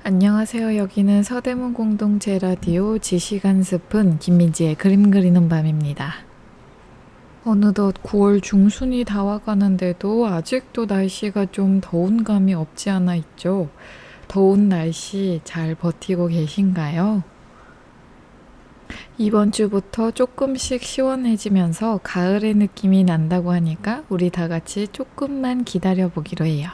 안녕하세요. 여기는 서대문 공동체 라디오 지시간 습은 김민지의 그림 그리는 밤입니다. 어느덧 9월 중순이 다 와가는데도 아직도 날씨가 좀 더운 감이 없지 않아 있죠. 더운 날씨 잘 버티고 계신가요? 이번 주부터 조금씩 시원해지면서 가을의 느낌이 난다고 하니까 우리 다 같이 조금만 기다려 보기로 해요.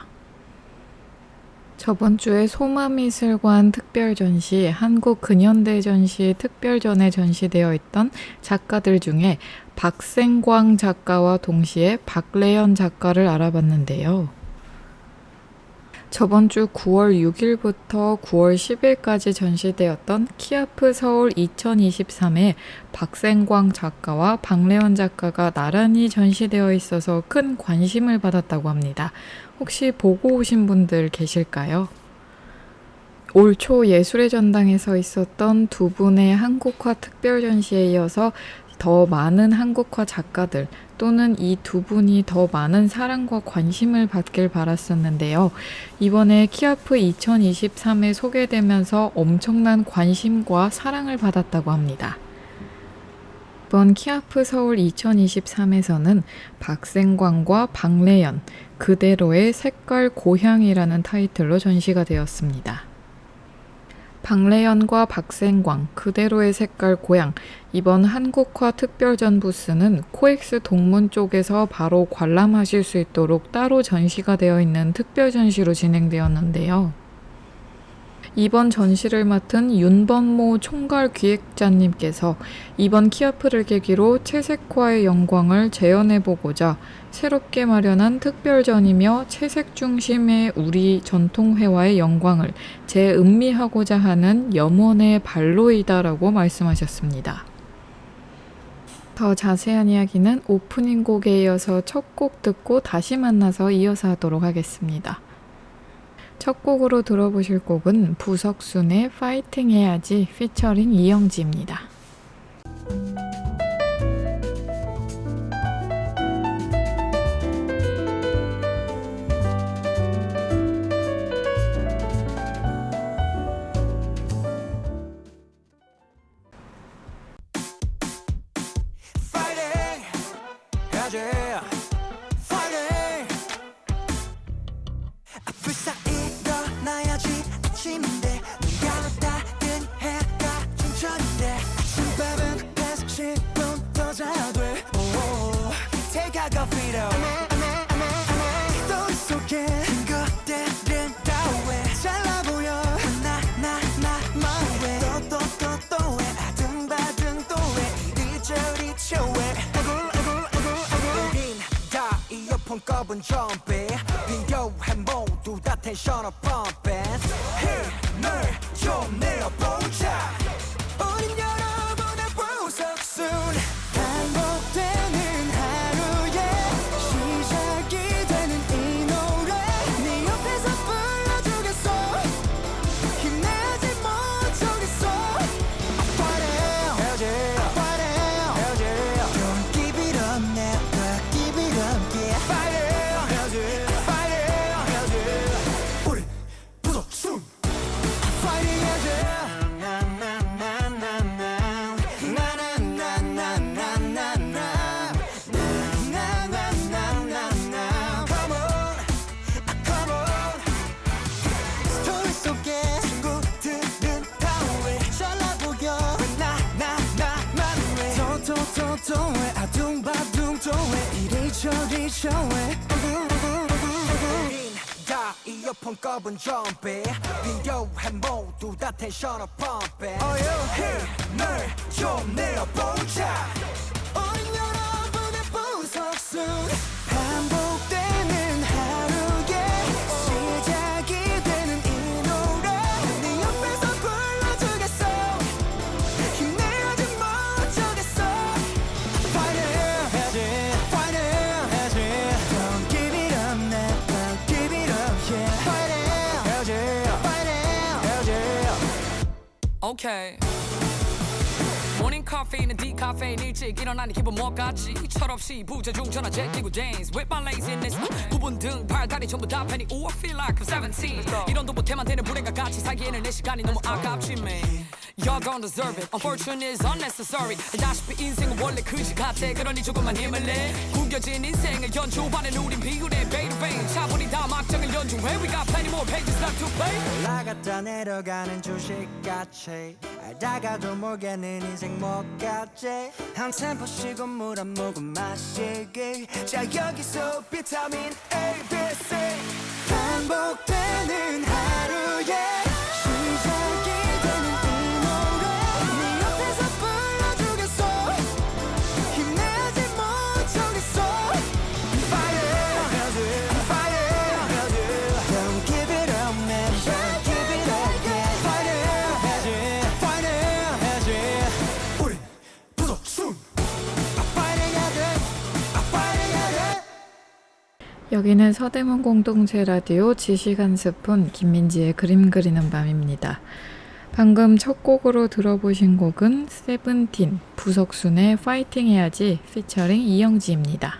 저번 주에 소마미술관 특별전시, 한국근현대전시 특별전에 전시되어 있던 작가들 중에 박생광 작가와 동시에 박래연 작가를 알아봤는데요. 저번 주 9월 6일부터 9월 10일까지 전시되었던 키아프 서울 2023에 박생광 작가와 박래연 작가가 나란히 전시되어 있어서 큰 관심을 받았다고 합니다. 혹시 보고 오신 분들 계실까요? 올 초 예술의 전당에서 있었던 두 분의 한국화 특별전시에 이어서 더 많은 한국화 작가들 또는 이 두 분이 더 많은 사랑과 관심을 받길 바랐었는데요. 이번에 키아프 2023에 소개되면서 엄청난 관심과 사랑을 받았다고 합니다. 이번 키아프 서울 2023에서는 박생광과 박래연, 그대로의 색깔 고향이라는 타이틀로 전시가 되었습니다. 박래연과 박생광, 그대로의 색깔 고향, 이번 한국화 특별전 부스는 코엑스 동문 쪽에서 바로 관람하실 수 있도록 따로 전시가 되어 있는 특별 전시로 진행되었는데요. 이번 전시를 맡은 윤범모 총괄 기획자님께서 이번 키아프를 계기로 채색화의 영광을 재현해보고자 새롭게 마련한 특별전이며 채색 중심의 우리 전통회화의 영광을 재음미하고자 하는 염원의 발로이다라고 말씀하셨습니다. 더 자세한 이야기는 오프닝 곡에 이어서 첫 곡 듣고 다시 만나서 이어서 하도록 하겠습니다. 첫 곡으로 들어보실 곡은 부석순의 파이팅 해야지 피처링 이영지입니다. 컵은 점핑 빈교해 모두 다 텐션업 펌핑 힘을 좀 내어보자 우린 여러분의 부석순 반복되는 하루의 시작이 되는 이 노래 네 옆에서 불러주겠어 힘내지 못하겠어 Fight it, fight it Don't give it up, never give it up, yeah Fight it 다 이어폰 꼽은 점핑 빈교해 모두 다 텐션업 펌핑 힘을 좀 내어보자 우린 여러분의 부석순 반복되는 하루의 시작이 되는 이 노래 네 옆에서 불러주겠어 힘내지 못하겠어 Fight it, fight it Don't give it up, never give it up, yeah Fight it, fight it Okay 모닝 카페인은 디카페인 일찍 일어나는 기분 뭐같지 철없이 부재중 전화 제끼고 dance with my laziness 부분 등 팔다리 전부 다 패니 Ooh I feel like I'm 17 이런도 못해만 되는 불행과 같이 살기에는 내 시간이 너무 아깝지 man Y'all don't deserve it Unfortunate is unnecessary 알다시피 인생은 원래 그지 같아 그러니 조금만 힘을 내 구겨진 인생을 연주하는 우린 비굴해 vein to vein 차분히 다 막장을 연주해 We got plenty more pages left to play 올라갔다 내려가는 주식같이 알다가도 모르겠는 인생 뭐같지 한 템포 쉬고 물 한 모금 마시기 자 여기서 비타민 A, B, C 반복되는 하루에 시작이 되는 이 노래 네 옆에서 불러주겠어 힘내지 못하겠어 Fire, fire, don't give it up man Don't give it up yeah Fire 해지 우린 부석순 Fire 해야 돼 Fire 해야 돼 여기는 서대문 공동체 라디오 지식 한 스푼 김민지의 그림 그리는 밤입니다. 방금 첫 곡으로 들어보신 곡은 세븐틴 부석순의 파이팅 해야지 피처링 이영지입니다.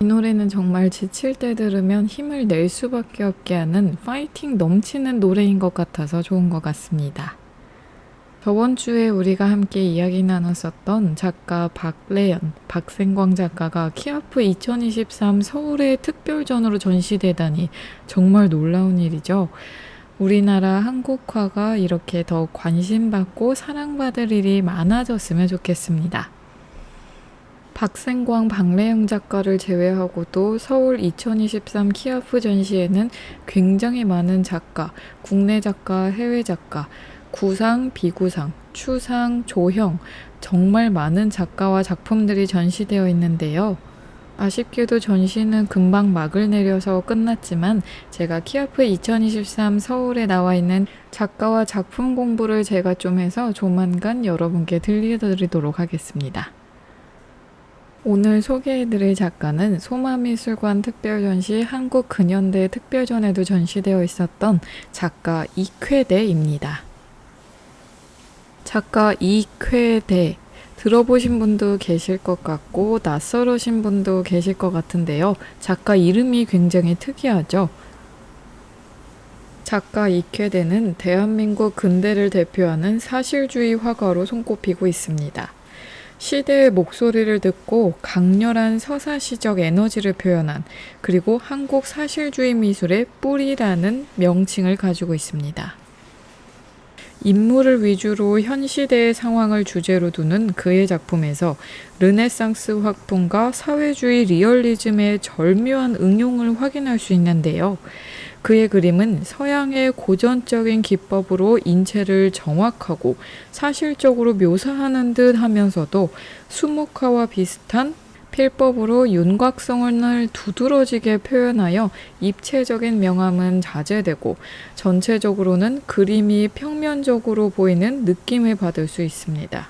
이 노래는 정말 지칠 때 들으면 힘을 낼 수밖에 없게 하는 파이팅 넘치는 노래인 것 같아서 좋은 것 같습니다. 저번 주에 우리가 함께 이야기 나눴었던 작가 박래연, 박생광 작가가 키아프 2023 서울의 특별전으로 전시되다니 정말 놀라운 일이죠. 우리나라 한국화가 이렇게 더 관심받고 사랑받을 일이 많아졌으면 좋겠습니다. 박생광, 박래영 작가를 제외하고도 서울 2023 키아프 전시에는 굉장히 많은 작가, 국내 작가, 해외 작가, 구상, 비구상, 추상, 조형 정말 많은 작가와 작품들이 전시되어 있는데요. 아쉽게도 전시는 금방 막을 내려서 끝났지만 제가 키아프 2023 서울에 나와 있는 작가와 작품 공부를 제가 좀 해서 조만간 여러분께 들려드리도록 하겠습니다. 오늘 소개해드릴 작가는 소마미술관 특별전시 한국근현대 특별전에도 전시되어 있었던 작가 이쾌대입니다. 작가 이쾌대 들어보신 분도 계실 것 같고 낯설으신 분도 계실 것 같은데요. 작가 이름이 굉장히 특이하죠. 작가 이쾌대는 대한민국 근대를 대표하는 사실주의 화가로 손꼽히고 있습니다. 시대의 목소리를 듣고 강렬한 서사시적 에너지를 표현한 그리고 한국 사실주의 미술의 뿌리라는 명칭을 가지고 있습니다. 인물을 위주로 현 시대의 상황을 주제로 두는 그의 작품에서 르네상스 확풍과 사회주의 리얼리즘의 절묘한 응용을 확인할 수 있는데요. 그의 그림은 서양의 고전적인 기법으로 인체를 정확하고 사실적으로 묘사하는 듯 하면서도 수묵화와 비슷한 필법으로 윤곽성을 두드러지게 표현하여 입체적인 명암은 자제되고 전체적으로는 그림이 평면적으로 보이는 느낌을 받을 수 있습니다.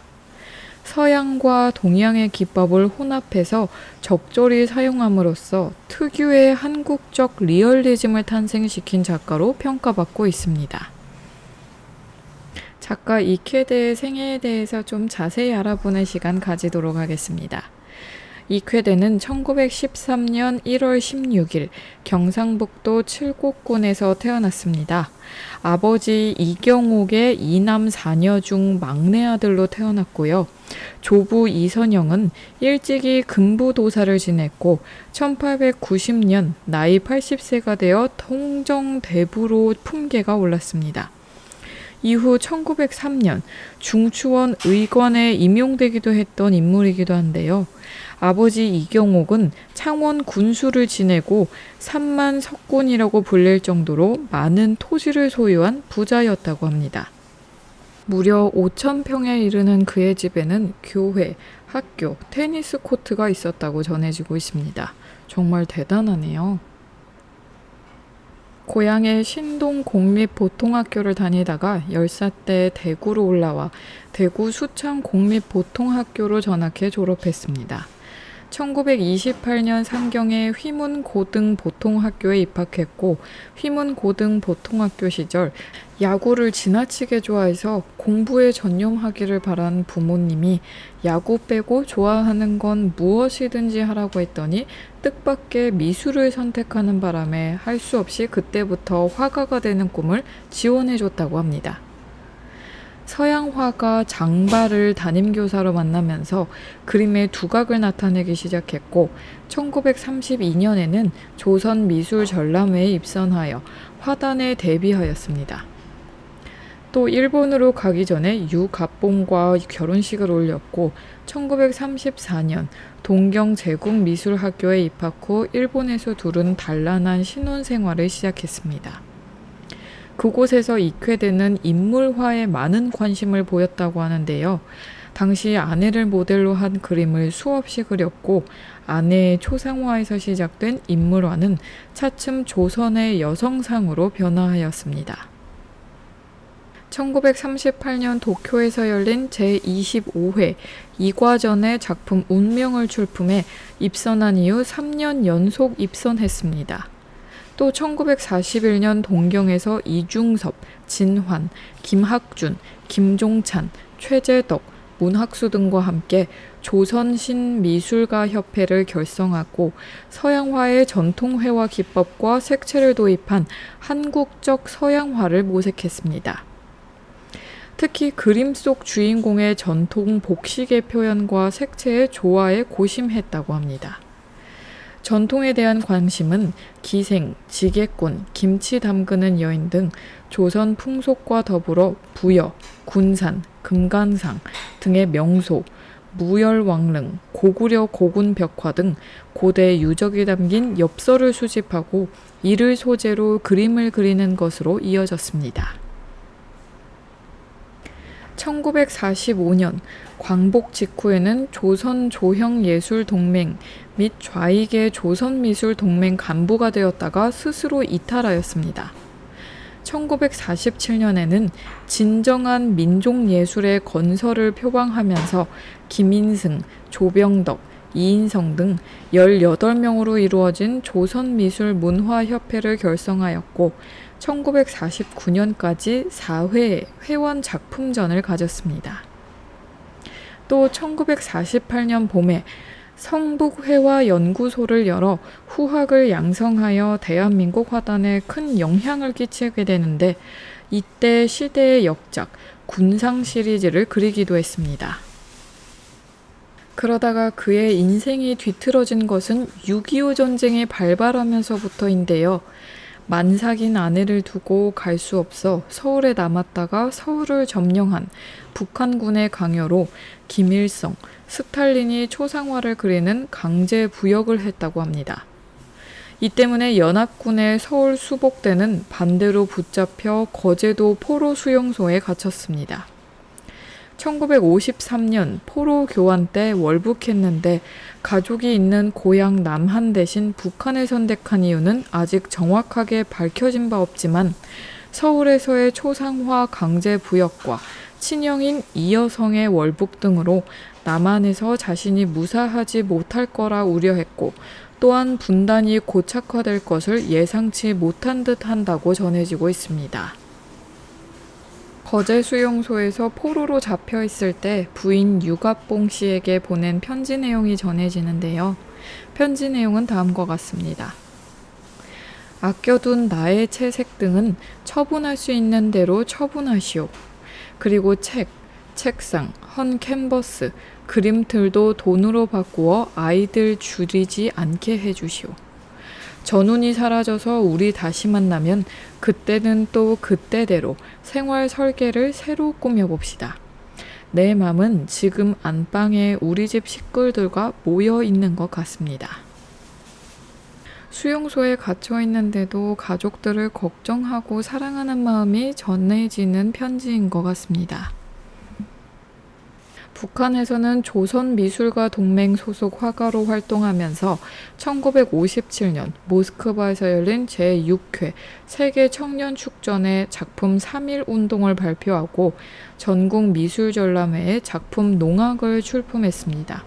서양과 동양의 기법을 혼합해서 적절히 사용함으로써 특유의 한국적 리얼리즘을 탄생시킨 작가로 평가받고 있습니다. 작가 이쾌대의 생애에 대해서 좀 자세히 알아보는 시간 가지도록 하겠습니다. 이쾌대는 1913년 1월 16일 경상북도 칠곡군에서 태어났습니다. 아버지 이경옥의 2남 4녀 중 막내 아들로 태어났고요. 조부 이선영은 일찍이 금부도사를 지냈고 1890년 나이 80세가 되어 통정대부로 품계가 올랐습니다. 이후 1903년 중추원 의관에 임용되기도 했던 인물이기도 한데요. 아버지 이경옥은 창원 군수를 지내고 삼만 석군이라고 불릴 정도로 많은 토지를 소유한 부자였다고 합니다. 무려 5,000평에 이르는 그의 집에는 교회, 학교, 테니스 코트가 있었다고 전해지고 있습니다. 정말 대단하네요. 고향의 신동 공립보통학교를 다니다가 10살 때 대구로 올라와 대구 수창 공립보통학교로 전학해 졸업했습니다. 1928년 상경에 휘문고등보통학교에 입학했고 휘문고등보통학교 시절 야구를 지나치게 좋아해서 공부에 전념하기를 바란 부모님이 야구 빼고 좋아하는 건 무엇이든지 하라고 했더니 뜻밖의 미술을 선택하는 바람에 할 수 없이 그때부터 화가가 되는 꿈을 지원해줬다고 합니다. 서양 화가 장발을 담임교사로 만나면서 그림의 두각을 나타내기 시작했고 1932년에는 조선미술전람회에 입선하여 화단에 데뷔하였습니다. 또 일본으로 가기 전에 유갑봉과 결혼식을 올렸고 1934년 동경제국미술학교에 입학 후 일본에서 두른 단란한 신혼생활을 시작했습니다. 그곳에서 익회되는 인물화에 많은 관심을 보였다고 하는데요. 당시 아내를 모델로 한 그림을 수없이 그렸고 아내의 초상화에서 시작된 인물화는 차츰 조선의 여성상으로 변화하였습니다. 1938년 도쿄에서 열린 제25회 이과전의 작품 운명을 출품해 입선한 이후 3년 연속 입선했습니다. 또 1941년 동경에서 이중섭, 진환, 김학준, 김종찬, 최재덕, 문학수 등과 함께 조선신미술가협회를 결성하고 서양화의 전통회화 기법과 색채를 도입한 한국적 서양화를 모색했습니다. 특히 그림 속 주인공의 전통 복식의 표현과 색채의 조화에 고심했다고 합니다. 전통에 대한 관심은 기생, 지게꾼, 김치 담그는 여인 등 조선 풍속과 더불어 부여, 군산, 금강상 등의 명소, 무열왕릉, 고구려 고군벽화 등 고대 유적이 담긴 엽서를 수집하고 이를 소재로 그림을 그리는 것으로 이어졌습니다. 1945년 광복 직후에는 조선조형예술동맹 및 좌익의 조선미술동맹 간부가 되었다가 스스로 이탈하였습니다. 1947년에는 진정한 민족예술의 건설을 표방하면서 김인승, 조병덕, 이인성 등 18명으로 이루어진 조선미술문화협회를 결성하였고 1949년까지 4회 회원 작품전을 가졌습니다. 또 1948년 봄에 성북회화연구소를 열어 후학을 양성하여 대한민국 화단에 큰 영향을 끼치게 되는데 이때 시대의 역작 군상 시리즈를 그리기도 했습니다. 그러다가 그의 인생이 뒤틀어진 것은 6.25 전쟁이 발발하면서부터인데요. 만삭인 아내를 두고 갈 수 없어 서울에 남았다가 서울을 점령한 북한군의 강요로 김일성, 스탈린이 초상화를 그리는 강제 부역을 했다고 합니다. 이 때문에 연합군의 서울 수복대는 반대로 붙잡혀 거제도 포로 수용소에 갇혔습니다. 1953년 포로 교환 때 월북했는데 가족이 있는 고향 남한 대신 북한을 선택한 이유는 아직 정확하게 밝혀진 바 없지만 서울에서의 초상화 강제 부역과 친형인 이여성의 월북 등으로 남한에서 자신이 무사하지 못할 거라 우려했고 또한 분단이 고착화될 것을 예상치 못한 듯 한다고 전해지고 있습니다. 거제 수용소에서 포로로 잡혀 있을 때 부인 유갑봉 씨에게 보낸 편지 내용이 전해지는데요. 편지 내용은 다음과 같습니다. 아껴둔 나의 채색 등은 처분할 수 있는 대로 처분하시오. 그리고 책, 책상, 헌 캔버스, 그림틀도 돈으로 바꾸어 아이들 줄이지 않게 해주시오. 전운이 사라져서 우리 다시 만나면 그때는 또 그때대로 생활 설계를 새로 꾸며봅시다. 내 맘은 지금 안방에 우리 집 식구들과 모여 있는 것 같습니다. 수용소에 갇혀 있는데도 가족들을 걱정하고 사랑하는 마음이 전해지는 편지인 것 같습니다. 북한에서는 조선미술가 동맹 소속 화가로 활동하면서 1957년 모스크바에서 열린 제6회 세계 청년 축전에 작품 3.1 운동을 발표하고 전국 미술전람회에 작품 농악을 출품했습니다.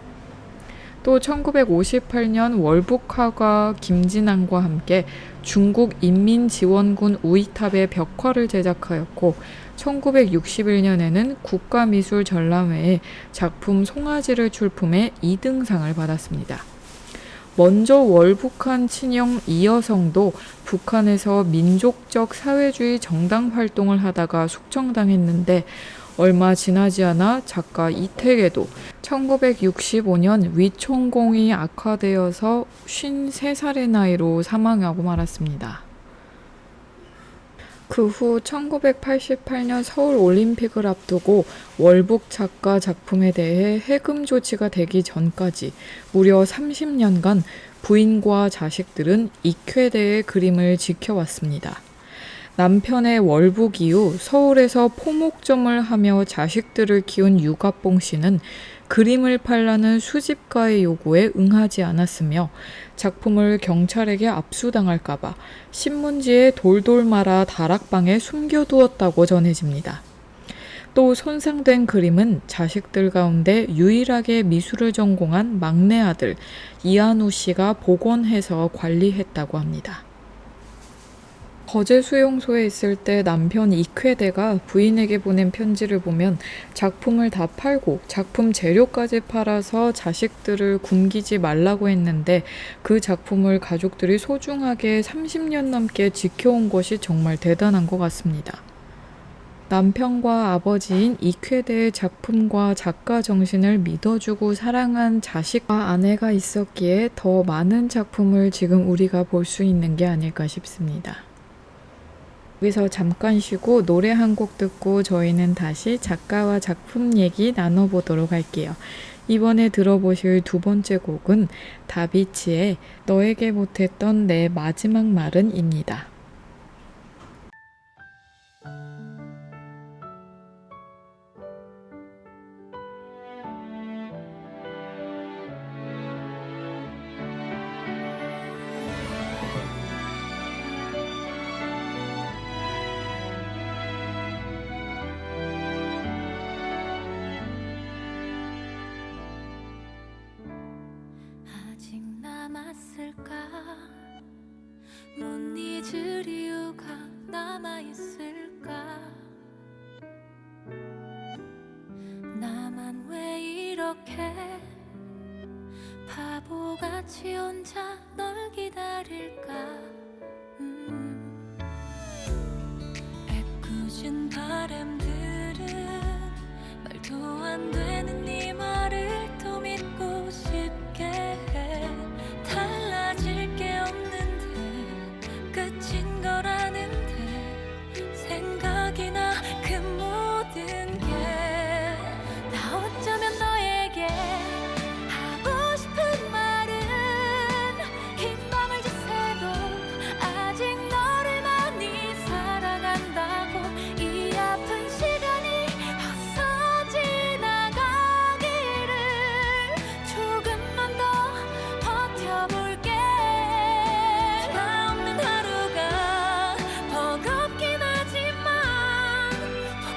또 1958년 월북화가 김진항과 함께 중국 인민지원군 우이탑의 벽화를 제작하였고 1961년에는 국가미술전람회에 작품 송아지를 출품해 2등상을 받았습니다. 먼저 월북한 친형 이여성도 북한에서 민족적 사회주의 정당 활동을 하다가 숙청당했는데 얼마 지나지 않아 작가 이택에도 1965년 위총공이 악화되어서 53살의 나이로 사망하고 말았습니다. 그 후 1988년 서울 올림픽을 앞두고 월북 작가 작품에 대해 해금 조치가 되기 전까지 무려 30년간 부인과 자식들은 익회대의 그림을 지켜왔습니다. 남편의 월북 이후 서울에서 포목점을 하며 자식들을 키운 유갑봉 씨는 그림을 팔라는 수집가의 요구에 응하지 않았으며 작품을 경찰에게 압수당할까봐 신문지에 돌돌 말아 다락방에 숨겨두었다고 전해집니다. 또 손상된 그림은 자식들 가운데 유일하게 미술을 전공한 막내 아들 이한우 씨가 복원해서 관리했다고 합니다. 거제 수용소에 있을 때 남편 익회대가 부인에게 보낸 편지를 보면 작품을 다 팔고 작품 재료까지 팔아서 자식들을 굶기지 말라고 했는데 그 작품을 가족들이 소중하게 30년 넘게 지켜온 것이 정말 대단한 것 같습니다. 남편과 아버지인 익회대의 작품과 작가 정신을 믿어주고 사랑한 자식과 아내가 있었기에 더 많은 작품을 지금 우리가 볼 수 있는 게 아닐까 싶습니다. 여기서 잠깐 쉬고 노래 한 곡 듣고 저희는 다시 작가와 작품 얘기 나눠보도록 할게요. 이번에 들어보실 두 번째 곡은 다비치의 너에게 못했던 내 마지막 말은 입니다. 아직 남았을까 못 잊을 이유가 남아있을까 나만 왜 이렇게 바보같이 혼자 널 기다릴까 애꿎은 바람들은 말도 안 되는 네 말을 또 믿고 싶게 해 달라질 게 없는데 끝인 걸 아는데 생각이 나 그 모든 게 나 어쩌면 너에게 하고 싶은 말은 긴 밤을 지새도 아직 너를 많이 사랑한다고 이 아픈 시간이 어서 지나가기를 조금만 더 버텨볼게 나 없는 하루가 버겁긴 하지만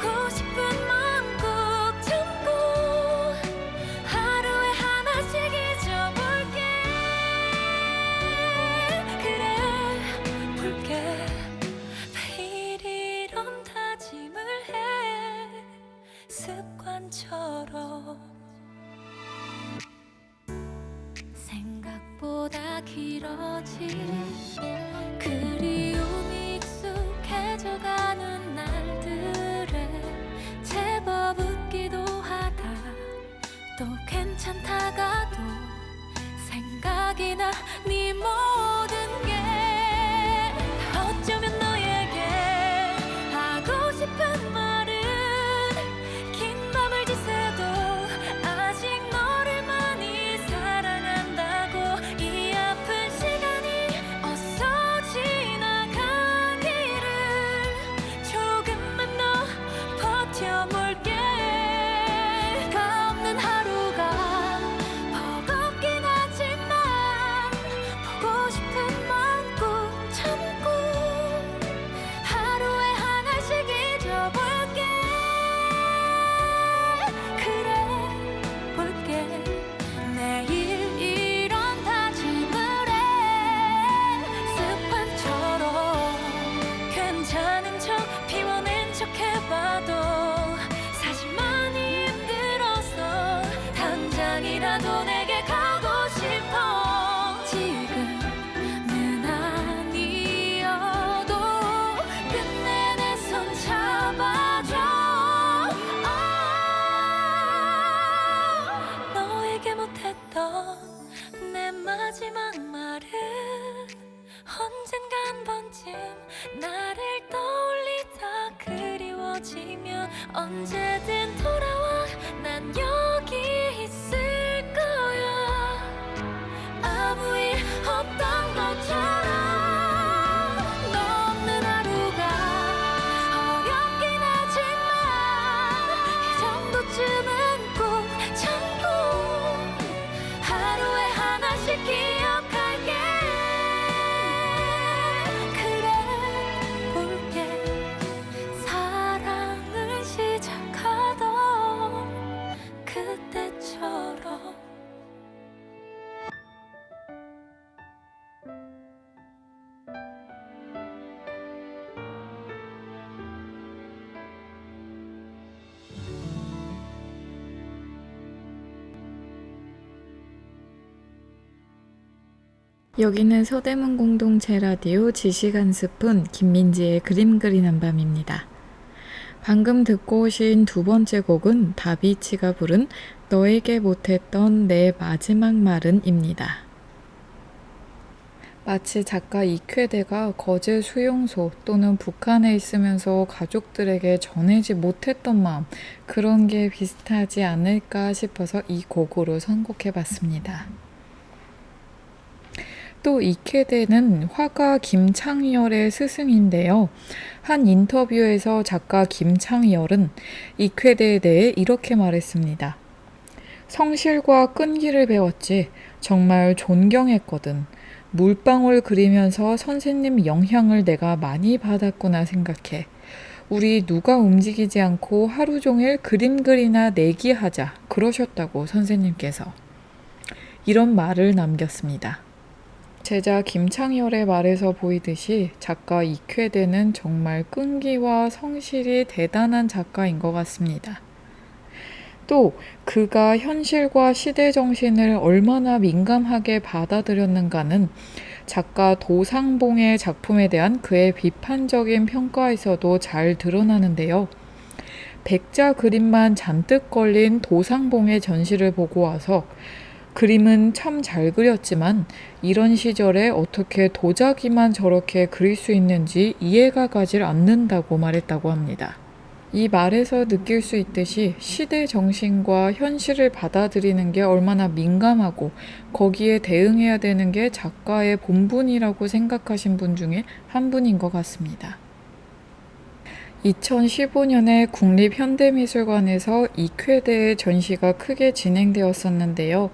보고 싶은 마음 꼭 참고 하루에 하나씩 잊어볼게 그래 볼게 매일 이런 다짐을 해 습관처럼 생각보다 길어진 그리움이 익숙해져가는 날들에 제법 웃기도 하다 또 괜찮다가도 생각이 나 네 모든 게 어쩌면 너에게 하고 싶은 말은 긴 밤을 지새도 아직 너를 많이 사랑한다고 이 아픈 시간이 어서 지나가기를 조금만 더 버텨볼게 가 없는 하루가 버겁긴 말은 언젠가 한 번쯤 나를 떠올리다 그리워지면 언제든 돌아와 난 여기 있을 거야. 아무 일 없던 것처럼 너 없는 하루가 어렵긴 하지만 이 정도쯤은 꼭 참고 하루에 하나씩 기억할게. 그래 볼게. 사랑을 시작하던 그때처럼. 여기는 서대문 공동체 라디오 지식 한 스푼 김민지의 그림 그리는 밤입니다. 방금 듣고 오신 두 번째 곡은 다비치가 부른 너에게 못했던 내 마지막 말은입니다. 마치 작가 이쾌대가 거제 수용소 또는 북한에 있으면서 가족들에게 전하지 못했던 마음, 그런 게 비슷하지 않을까 싶어서 이 곡으로 선곡해봤습니다. 또 이쾌대는 화가 김창열의 스승인데요. 한 인터뷰에서 작가 김창열은 이쾌대에 대해 이렇게 말했습니다. 성실과 끈기를 배웠지. 정말 존경했거든. 물방울 그리면서 선생님 영향을 내가 많이 받았구나 생각해. 우리 누가 움직이지 않고 하루 종일 그림 그리나 내기하자 그러셨다고 선생님께서. 이런 말을 남겼습니다. 제자 김창열의 말에서 보이듯이 작가 이쾌대는 정말 끈기와 성실이 대단한 작가인 것 같습니다. 또 그가 현실과 시대 정신을 얼마나 민감하게 받아들였는가는 작가 도상봉의 작품에 대한 그의 비판적인 평가에서도 잘 드러나는데요. 백자 그림만 잔뜩 걸린 도상봉의 전시를 보고 와서 그림은 참 잘 그렸지만 이런 시절에 어떻게 도자기만 저렇게 그릴 수 있는지 이해가 가질 않는다고 말했다고 합니다. 이 말에서 느낄 수 있듯이 시대 정신과 현실을 받아들이는 게 얼마나 민감하고 거기에 대응해야 되는 게 작가의 본분이라고 생각하신 분 중에 한 분인 것 같습니다. 2015년에 국립현대미술관에서 이쾌대의 전시가 크게 진행되었었는데요.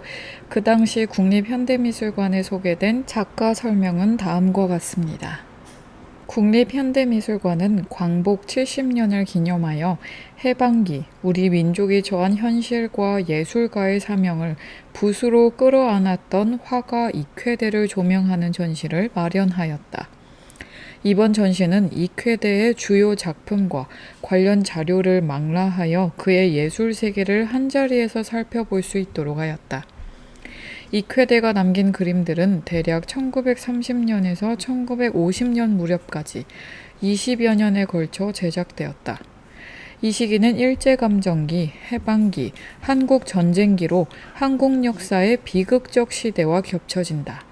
그 당시 국립현대미술관에 소개된 작가 설명은 다음과 같습니다. 국립현대미술관은 광복 70년을 기념하여 해방기, 우리 민족이 처한 현실과 예술가의 사명을 붓으로 끌어안았던 화가 이쾌대를 조명하는 전시를 마련하였다. 이번 전시는 이쾌대의 주요 작품과 관련 자료를 망라하여 그의 예술 세계를 한자리에서 살펴볼 수 있도록 하였다. 이쾌대가 남긴 그림들은 대략 1930년에서 1950년 무렵까지 20여 년에 걸쳐 제작되었다. 이 시기는 일제감정기, 해방기, 한국 전쟁기로 한국 역사의 비극적 시대와 겹쳐진다.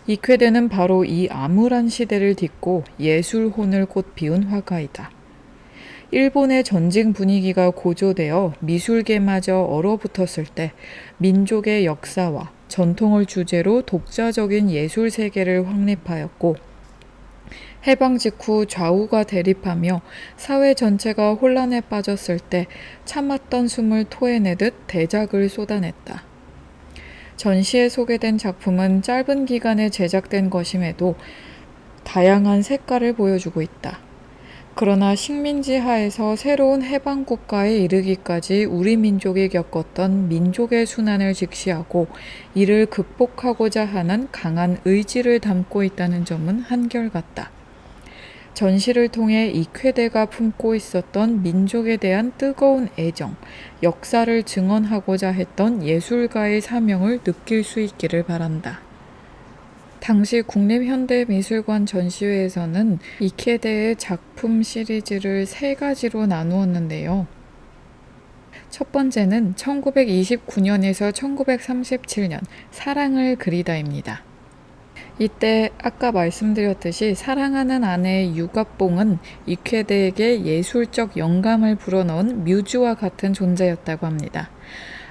이쾌대는 바로 이 암울한 시대를 딛고 예술혼을 꽃피운 화가이다. 일본의 전쟁 분위기가 고조되어 미술계마저 얼어붙었을 때 민족의 역사와 전통을 주제로 독자적인 예술 세계를 확립하였고, 해방 직후 좌우가 대립하며 사회 전체가 혼란에 빠졌을 때 참았던 숨을 토해내듯 대작을 쏟아냈다. 전시에 소개된 작품은 짧은 기간에 제작된 것임에도 다양한 색깔을 보여주고 있다. 그러나 식민지 하에서 새로운 해방 국가에 이르기까지 우리 민족이 겪었던 민족의 순환을 직시하고 이를 극복하고자 하는 강한 의지를 담고 있다는 점은 한결같다. 전시를 통해 이쾌대가 품고 있었던 민족에 대한 뜨거운 애정, 역사를 증언하고자 했던 예술가의 사명을 느낄 수 있기를 바란다. 당시 국립현대미술관 전시회에서는 이쾌대의 작품 시리즈를 3가지로 나누었는데요. 첫 번째는 1929년에서 1937년 사랑을 그리다입니다. 이때 아까 말씀드렸듯이 사랑하는 아내의 유갑봉은 이쾌대에게 예술적 영감을 불어넣은 뮤즈와 같은 존재였다고 합니다.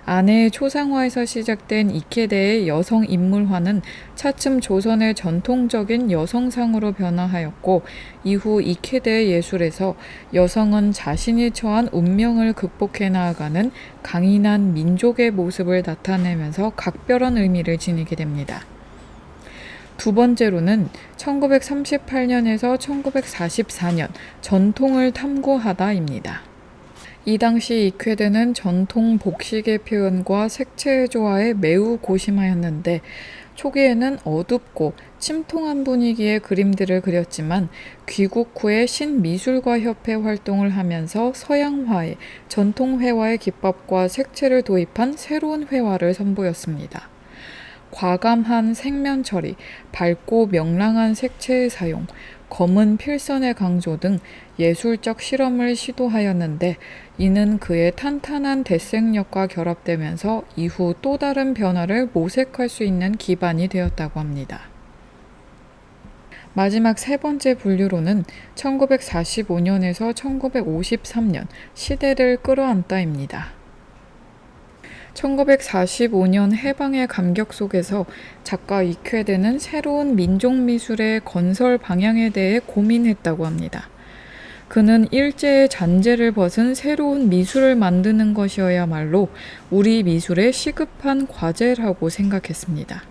아내의 초상화에서 시작된 이케대의 여성 인물화는 차츰 조선의 전통적인 여성상으로 변화하였고, 이후 이케대의 예술에서 여성은 자신이 처한 운명을 극복해 나아가는 강인한 민족의 모습을 나타내면서 각별한 의미를 지니게 됩니다. 두 번째로는 1938년에서 1944년 전통을 탐구하다입니다. 이 당시 이쾌대는 전통 복식의 표현과 색채의 조화에 매우 고심하였는데, 초기에는 어둡고 침통한 분위기의 그림들을 그렸지만 귀국 후에 신미술가 협회 활동을 하면서 서양화에 전통회화의 기법과 색채를 도입한 새로운 회화를 선보였습니다. 과감한 색면 처리, 밝고 명랑한 색채의 사용, 검은 필선의 강조 등 예술적 실험을 시도하였는데, 이는 그의 탄탄한 대생력과 결합되면서 이후 또 다른 변화를 모색할 수 있는 기반이 되었다고 합니다. 마지막 세 번째 분류로는 1945년에서 1953년 시대를 끌어안다입니다. 1945년 해방의 감격 속에서 작가 이쾌대는 새로운 민족미술의 건설 방향에 대해 고민했다고 합니다. 그는 일제의 잔재를 벗은 새로운 미술을 만드는 것이어야말로 우리 미술의 시급한 과제라고 생각했습니다.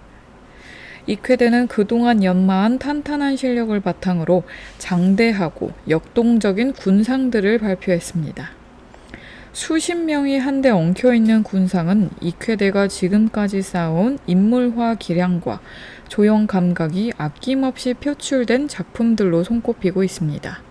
이쾌대는 그동안 연마한 탄탄한 실력을 바탕으로 장대하고 역동적인 군상들을 발표했습니다. 수십 명이 한데 엉켜있는 군상은 이쾌대가 지금까지 쌓아온 인물화 기량과 조형 감각이 아낌없이 표출된 작품들로 손꼽히고 있습니다.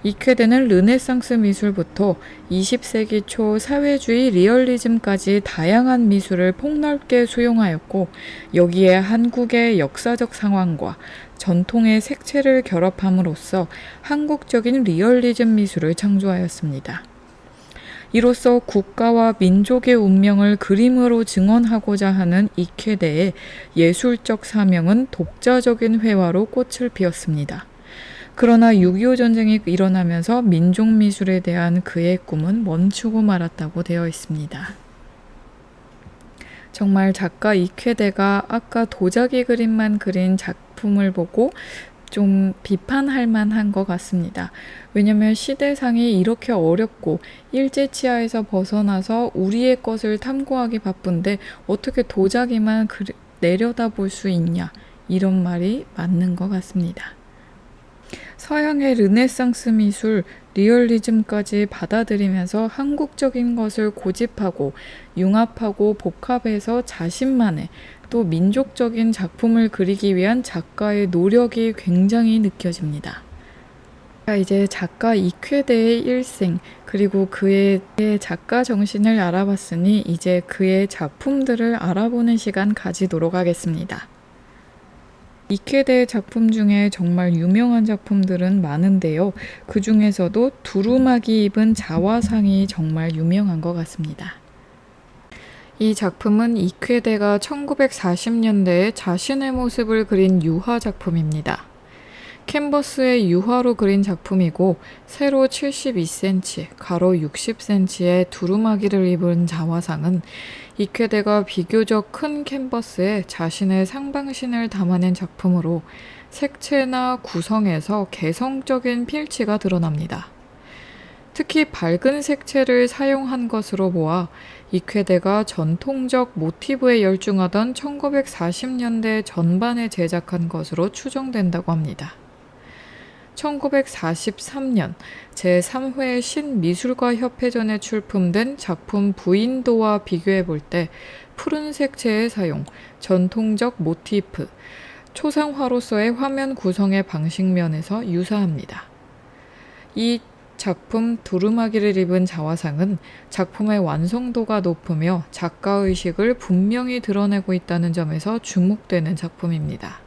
이쾌대는 르네상스 미술부터 20세기 초 사회주의 리얼리즘까지 다양한 미술을 폭넓게 수용하였고, 여기에 한국의 역사적 상황과 전통의 색채를 결합함으로써 한국적인 리얼리즘 미술을 창조하였습니다. 이로써 국가와 민족의 운명을 그림으로 증언하고자 하는 이쾌대의 예술적 사명은 독자적인 회화로 꽃을 피웠습니다. 그러나 6.25 전쟁이 일어나면서 민족미술에 대한 그의 꿈은 멈추고 말았다고 되어 있습니다. 정말 작가 이쾌대가 아까 도자기 그림만 그린 작품을 보고 좀 비판할 만한 것 같습니다. 왜냐면 시대상이 이렇게 어렵고 일제치하에서 벗어나서 우리의 것을 탐구하기 바쁜데 어떻게 도자기만 내려다볼 수 있냐, 이런 말이 맞는 것 같습니다. 서양의 르네상스 미술, 리얼리즘까지 받아들이면서 한국적인 것을 고집하고 융합하고 복합해서 자신만의 또 민족적인 작품을 그리기 위한 작가의 노력이 굉장히 느껴집니다. 이제 작가 이쾌대의 일생, 그리고 그의 작가 정신을 알아봤으니 이제 그의 작품들을 알아보는 시간 가지도록 하겠습니다. 이쾌대의 작품 중에 정말 유명한 작품들은 많은데요. 그 중에서도 두루마기 입은 자화상이 정말 유명한 것 같습니다. 이 작품은 이쾌대가 1940년대에 자신의 모습을 그린 유화 작품입니다. 캔버스에 유화로 그린 작품이고, 세로 72cm, 가로 60cm의 두루마기를 입은 자화상은 이쾌대가 비교적 큰 캔버스에 자신의 상방신을 담아낸 작품으로 색채나 구성에서 개성적인 필치가 드러납니다. 특히 밝은 색채를 사용한 것으로 보아 이쾌대가 전통적 모티브에 열중하던 1940년대 전반에 제작한 것으로 추정된다고 합니다. 1943년 제3회 신미술가 협회전에 출품된 작품 부인도와 비교해 볼 때 푸른 색채의 사용, 전통적 모티프, 초상화로서의 화면 구성의 방식면에서 유사합니다. 이 작품 두루마기를 입은 자화상은 작품의 완성도가 높으며 작가의식을 분명히 드러내고 있다는 점에서 주목되는 작품입니다.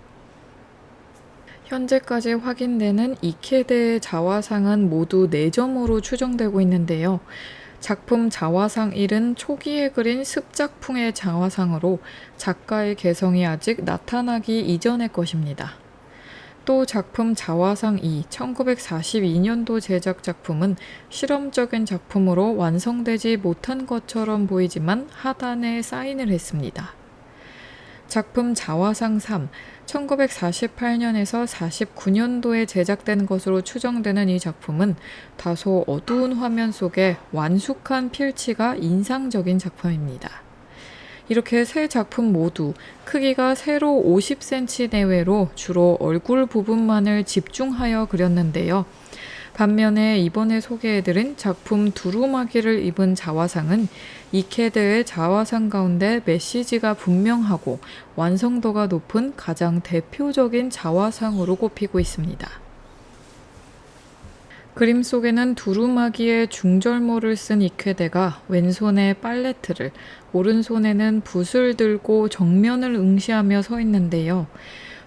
현재까지 확인되는 이쾌대의 자화상은 모두 4점으로 추정되고 있는데요. 작품 자화상 1은 초기에 그린 습작풍의 자화상으로 작가의 개성이 아직 나타나기 이전의 것입니다. 또 작품 자화상 2, 1942년도 제작 작품은 실험적인 작품으로 완성되지 못한 것처럼 보이지만 하단에 사인을 했습니다. 작품 자화상 3, 1948년에서 49년도에 제작된 것으로 추정되는 이 작품은 다소 어두운 화면 속에 완숙한 필치가 인상적인 작품입니다. 이렇게 세 작품 모두 크기가 세로 50cm 내외로 주로 얼굴 부분만을 집중하여 그렸는데요. 반면에 이번에 소개해드린 작품 두루마기를 입은 자화상은 이케드의 자화상 가운데 메시지가 분명하고 완성도가 높은 가장 대표적인 자화상으로 꼽히고 있습니다. 그림 속에는 두루마기에 중절모를 쓴 이케데가 왼손에 팔레트를, 오른손에는 붓을 들고 정면을 응시하며 서 있는데요.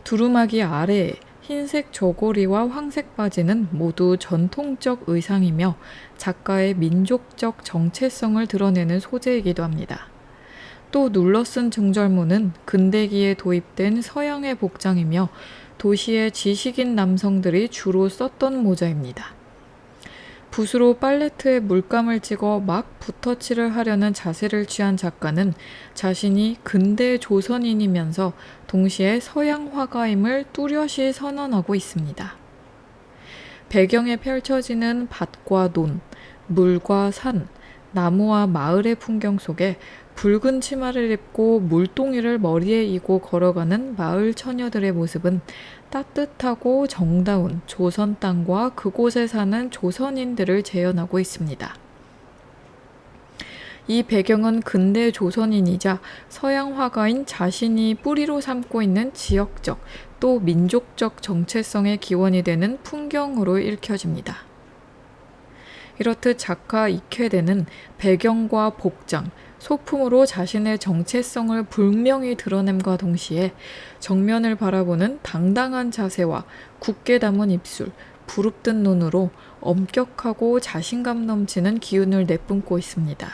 두루마기 아래에 흰색 저고리와 황색 바지는 모두 전통적 의상이며 작가의 민족적 정체성을 드러내는 소재이기도 합니다. 또 눌러쓴 중절모는 근대기에 도입된 서양의 복장이며 도시의 지식인 남성들이 주로 썼던 모자입니다. 붓으로 팔레트에 물감을 찍어 막 붓터치를 하려는 자세를 취한 작가는 자신이 근대 조선인이면서 동시에 서양 화가임을 뚜렷이 선언하고 있습니다. 배경에 펼쳐지는 밭과 논, 물과 산, 나무와 마을의 풍경 속에 붉은 치마를 입고 물동이를 머리에 이고 걸어가는 마을 처녀들의 모습은 따뜻하고 정다운 조선 땅과 그곳에 사는 조선인들을 재현하고 있습니다. 이 배경은 근대 조선인이자 서양 화가인 자신이 뿌리로 삼고 있는 지역적 또 민족적 정체성의 기원이 되는 풍경으로 읽혀집니다. 이렇듯 작가 이케데는 배경과 복장, 소품으로 자신의 정체성을 분명히 드러냄과 동시에 정면을 바라보는 당당한 자세와 굳게 담은 입술, 부릅뜬 눈으로 엄격하고 자신감 넘치는 기운을 내뿜고 있습니다.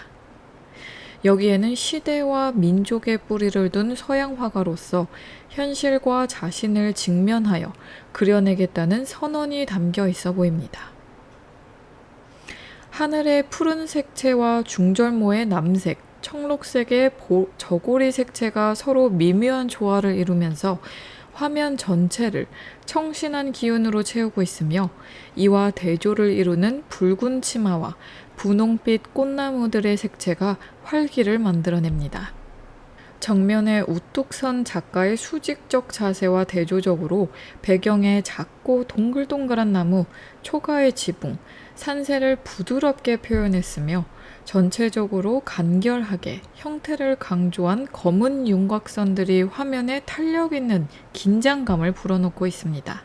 여기에는 시대와 민족의 뿌리를 둔 서양 화가로서 현실과 자신을 직면하여 그려내겠다는 선언이 담겨 있어 보입니다. 하늘의 푸른 색채와 중절모의 남색, 청록색의 저고리 색채가 서로 미묘한 조화를 이루면서 화면 전체를 청신한 기운으로 채우고 있으며 이와 대조를 이루는 붉은 치마와 분홍빛 꽃나무들의 색채가 활기를 만들어냅니다. 정면에 우뚝 선 작가의 수직적 자세와 대조적으로 배경에 작고 동글동글한 나무, 초가의 지붕, 산세를 부드럽게 표현했으며 전체적으로 간결하게 형태를 강조한 검은 윤곽선들이 화면에 탄력 있는 긴장감을 불어넣고 있습니다.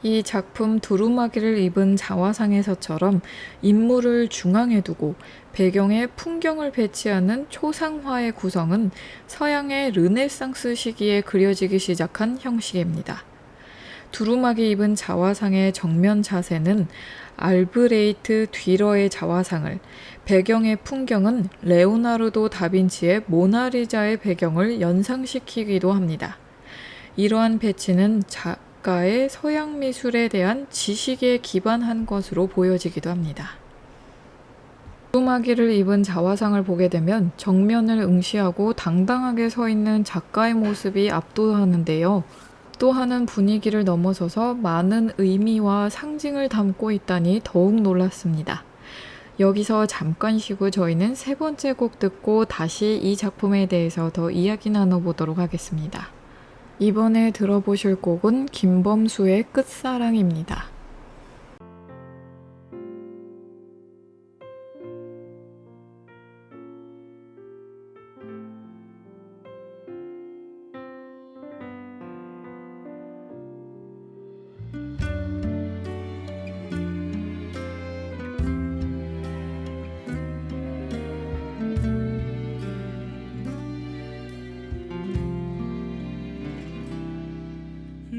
이 작품 두루마기를 입은 자화상에서처럼 인물을 중앙에 두고 배경에 풍경을 배치하는 초상화의 구성은 서양의 르네상스 시기에 그려지기 시작한 형식입니다. 두루마기 입은 자화상의 정면 자세는 알브레이트 뒤러의 자화상을, 배경의 풍경은 레오나르도 다빈치의 모나리자의 배경을 연상시키기도 합니다. 이러한 배치는 작가의 서양 미술에 대한 지식에 기반한 것으로 보여지기도 합니다. 두루마기를 입은 자화상을 보게 되면 정면을 응시하고 당당하게 서 있는 작가의 모습이 압도하는데요. 또 하는 분위기를 넘어서서 많은 의미와 상징을 담고 있다니 더욱 놀랐습니다. 여기서 잠깐 쉬고 저희는 세 번째 곡 듣고 다시 이 작품에 대해서 더 이야기 나눠보도록 하겠습니다. 이번에 들어보실 곡은 김범수의 끝사랑입니다.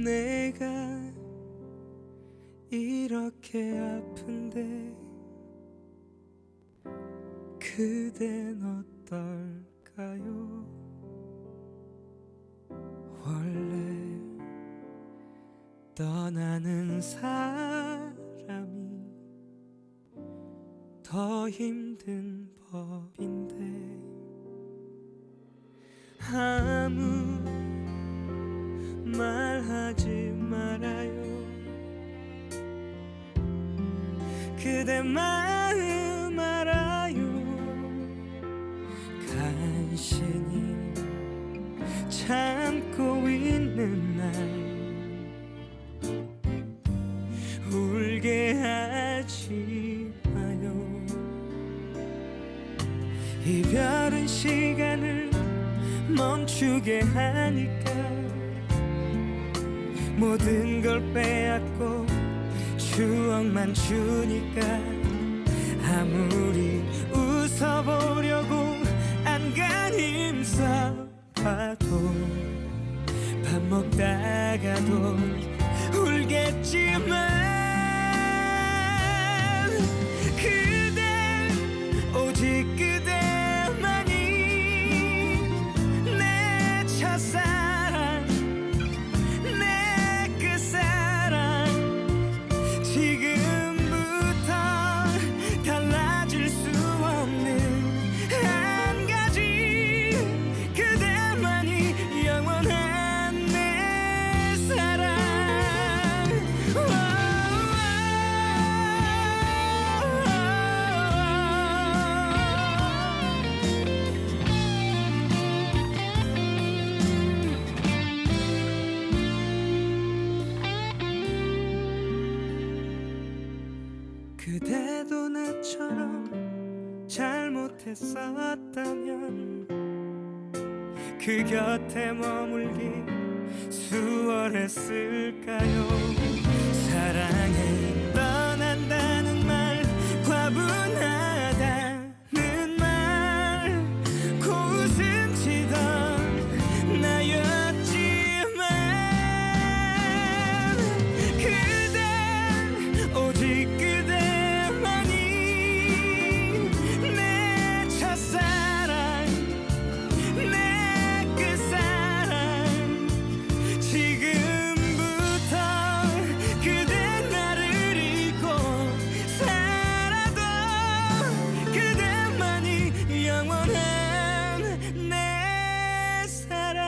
내가 이렇게 아픈데 그댄 어떨까요? 원래 떠나는 사람이 더 힘든 법인데 아무 말하지 말아요. 그대 마음 알아요. 간신히 참고 있는 날 울게 하지 마요. 이별은 시간을 멈추게 하니까 모든 걸 빼앗고 추억만 주니까 아무리 웃어보려고 안간힘 써봐도 밥 먹다가도 울겠지만 그대 오직 그대만이 내 첫사랑 내 끝사랑 지금부터 달라질 수 없는 한 가지 그대만이 영원한 내 사랑. 그대도 나처럼 잘못했었다면 그 곁에 머물기 수월했을까요? 사랑해 떠난다는 말 과분하다는 말 고웃음 치던 나였지만 그대 오직 그대만이 내 첫사랑 내 끝사랑 지금부터 그대 나를 잊고 살아도 그대만이 영원한 내 사랑.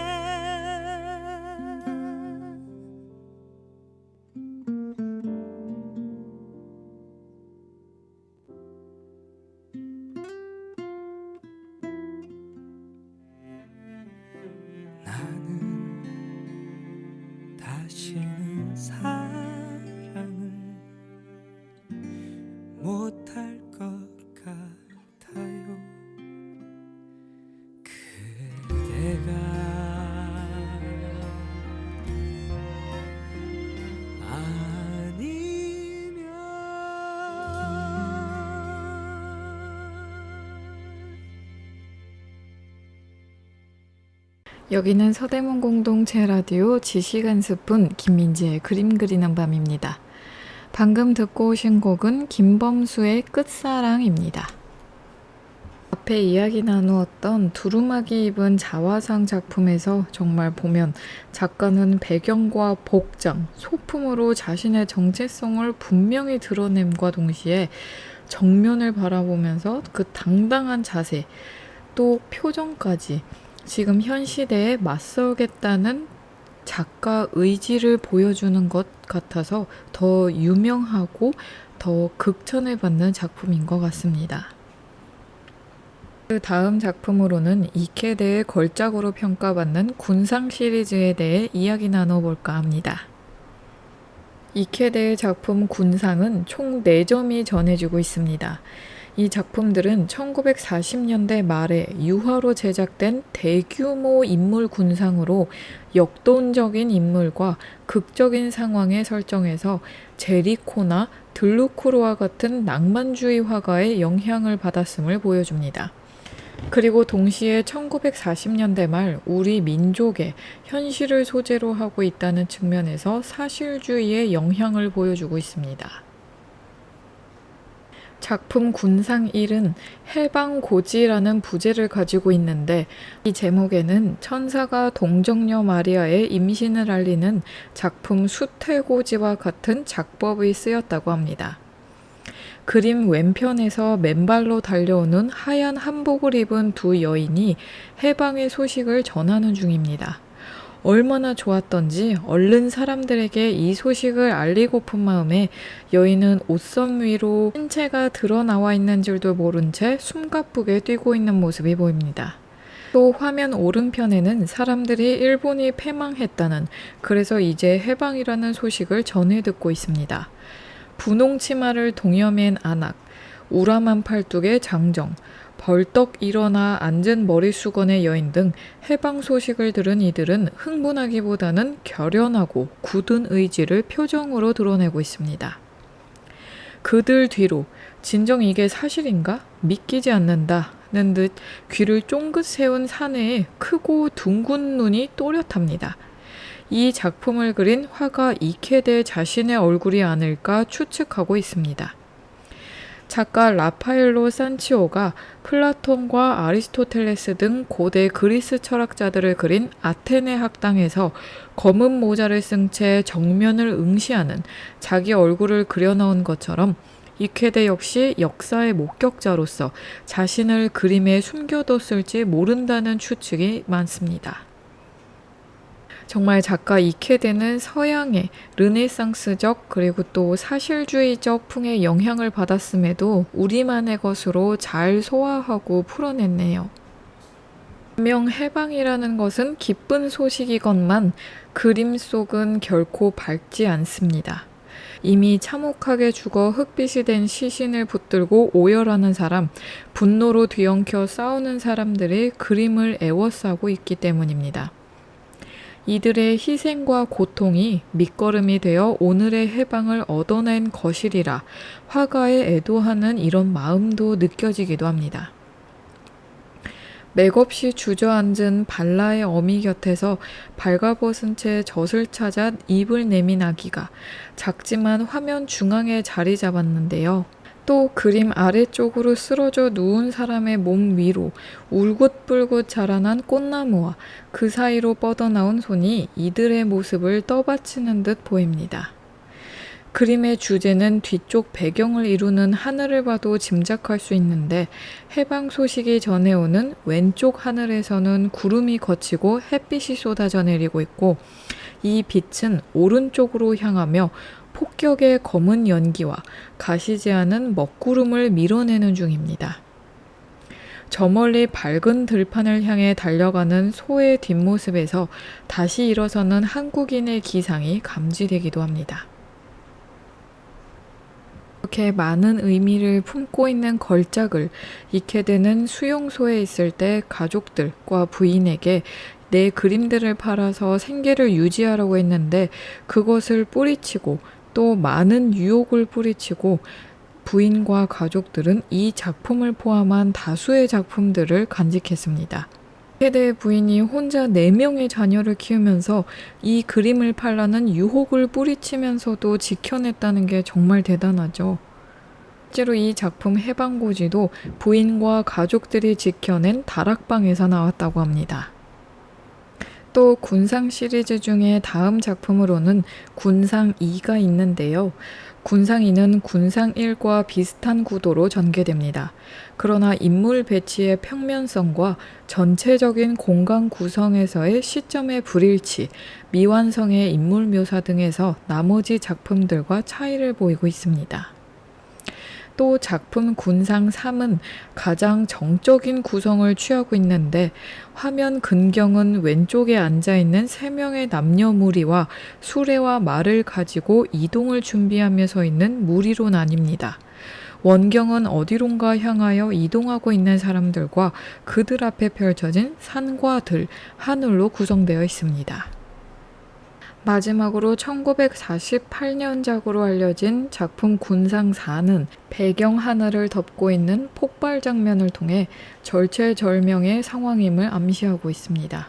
나는 다시는 사랑을 못할 것 같아요. 그대가 여기는 서대문 공동체 라디오 지시간 스푼 김민지의 그림 그리는 밤입니다. 방금 듣고 오신 곡은 김범수의 끝사랑입니다. 앞에 이야기 나누었던 두루마기 입은 자화상 작품에서 정말 보면 작가는 배경과 복장, 소품으로 자신의 정체성을 분명히 드러냄과 동시에 정면을 바라보면서 그 당당한 자세, 또 표정까지 지금 현 시대에 맞서겠다는 작가 의지를 보여주는 것 같아서 더 유명하고 더 극찬을 받는 작품인 것 같습니다. 그 다음 작품으로는 이케대의 걸작으로 평가받는 군상 시리즈에 대해 이야기 나눠볼까 합니다. 이케대의 작품 군상은 총 4점이 전해지고 있습니다. 이 작품들은 1940년대 말에 유화로 제작된 대규모 인물 군상으로 역동적인 인물과 극적인 상황에 설정해서 제리코나 들루크로와 같은 낭만주의 화가의 영향을 받았음을 보여줍니다. 그리고 동시에 1940년대 말 우리 민족의 현실을 소재로 하고 있다는 측면에서 사실주의의 영향을 보여주고 있습니다. 작품 군상 1은 해방고지라는 부제를 가지고 있는데 이 제목에는 천사가 동정녀 마리아의 임신을 알리는 작품 수태고지와 같은 작법이 쓰였다고 합니다. 그림 왼편에서 맨발로 달려오는 하얀 한복을 입은 두 여인이 해방의 소식을 전하는 중입니다. 얼마나 좋았던지 얼른 사람들에게 이 소식을 알리고픈 마음에 여인은 옷선 위로 신체가 드러나와 있는 줄도 모른 채 숨가쁘게 뛰고 있는 모습이 보입니다. 또 화면 오른편에는 사람들이 일본이 패망했다는, 그래서 이제 해방이라는 소식을 전해 듣고 있습니다. 분홍 치마를 동여맨 안악, 우람한 팔뚝의 장정, 벌떡 일어나 앉은 머리수건의 여인 등 해방 소식을 들은 이들은 흥분하기보다는 결연하고 굳은 의지를 표정으로 드러내고 있습니다. 그들 뒤로 진정 이게 사실인가? 믿기지 않는다는 듯 귀를 쫑긋 세운 사내의 크고 둥근 눈이 또렷합니다. 이 작품을 그린 화가 이케데 자신의 얼굴이 아닐까 추측하고 있습니다. 작가 라파엘로 산치오가 플라톤과 아리스토텔레스 등 고대 그리스 철학자들을 그린 아테네 학당에서 검은 모자를 쓴 채 정면을 응시하는 자기 얼굴을 그려넣은 것처럼 이케데 역시 역사의 목격자로서 자신을 그림에 숨겨뒀을지 모른다는 추측이 많습니다. 정말 작가 이케데는 서양의 르네상스적 그리고 또 사실주의적 풍의 영향을 받았음에도 우리만의 것으로 잘 소화하고 풀어냈네요. 분명 해방이라는 것은 기쁜 소식이건만 그림 속은 결코 밝지 않습니다. 이미 참혹하게 죽어 흙빛이 된 시신을 붙들고 오열하는 사람, 분노로 뒤엉켜 싸우는 사람들이 그림을 애워싸고 있기 때문입니다. 이들의 희생과 고통이 밑거름이 되어 오늘의 해방을 얻어낸 것이리라 화가에 애도하는 이런 마음도 느껴지기도 합니다. 맥없이 주저앉은 발라의 어미 곁에서 발가벗은 채 젖을 찾아 입을 내민 아기가 작지만 화면 중앙에 자리 잡았는데요. 또 그림 아래쪽으로 쓰러져 누운 사람의 몸 위로 울긋불긋 자라난 꽃나무와 그 사이로 뻗어나온 손이 이들의 모습을 떠받치는 듯 보입니다. 그림의 주제는 뒤쪽 배경을 이루는 하늘을 봐도 짐작할 수 있는데 해방 소식이 전해오는 왼쪽 하늘에서는 구름이 걷히고 햇빛이 쏟아져 내리고 있고 이 빛은 오른쪽으로 향하며 폭격의 검은 연기와 가시지 않은 먹구름을 밀어내는 중입니다. 저 멀리 밝은 들판을 향해 달려가는 소의 뒷모습에서 다시 일어서는 한국인의 기상이 감지되기도 합니다. 이렇게 많은 의미를 품고 있는 걸작을 이케데는 수용소에 있을 때 가족들과 부인에게 내 그림들을 팔아서 생계를 유지하라고 했는데 그것을 뿌리치고 또 많은 유혹을 뿌리치고 부인과 가족들은 이 작품을 포함한 다수의 작품들을 간직했습니다. 이케데의 부인이 혼자 4명의 자녀를 키우면서 이 그림을 팔라는 유혹을 뿌리치면서도 지켜냈다는 게 정말 대단하죠. 실제로 이 작품 해방고지도 부인과 가족들이 지켜낸 다락방에서 나왔다고 합니다. 또 군상 시리즈 중에 다음 작품으로는 군상 2가 있는데요. 군상 2는 군상 1과 비슷한 구도로 전개됩니다. 그러나 인물 배치의 평면성과 전체적인 공간 구성에서의 시점의 불일치, 미완성의 인물 묘사 등에서 나머지 작품들과 차이를 보이고 있습니다. 또 작품 군상 3은 가장 정적인 구성을 취하고 있는데 화면 근경은 왼쪽에 앉아있는 3명의 남녀 무리와 수레와 말을 가지고 이동을 준비하며 서 있는 무리로 나뉩니다. 원경은 어디론가 향하여 이동하고 있는 사람들과 그들 앞에 펼쳐진 산과 들, 하늘로 구성되어 있습니다. 마지막으로 1948년작으로 알려진 작품 군상 4는 배경 하늘을 덮고 있는 폭발 장면을 통해 절체절명의 상황임을 암시하고 있습니다.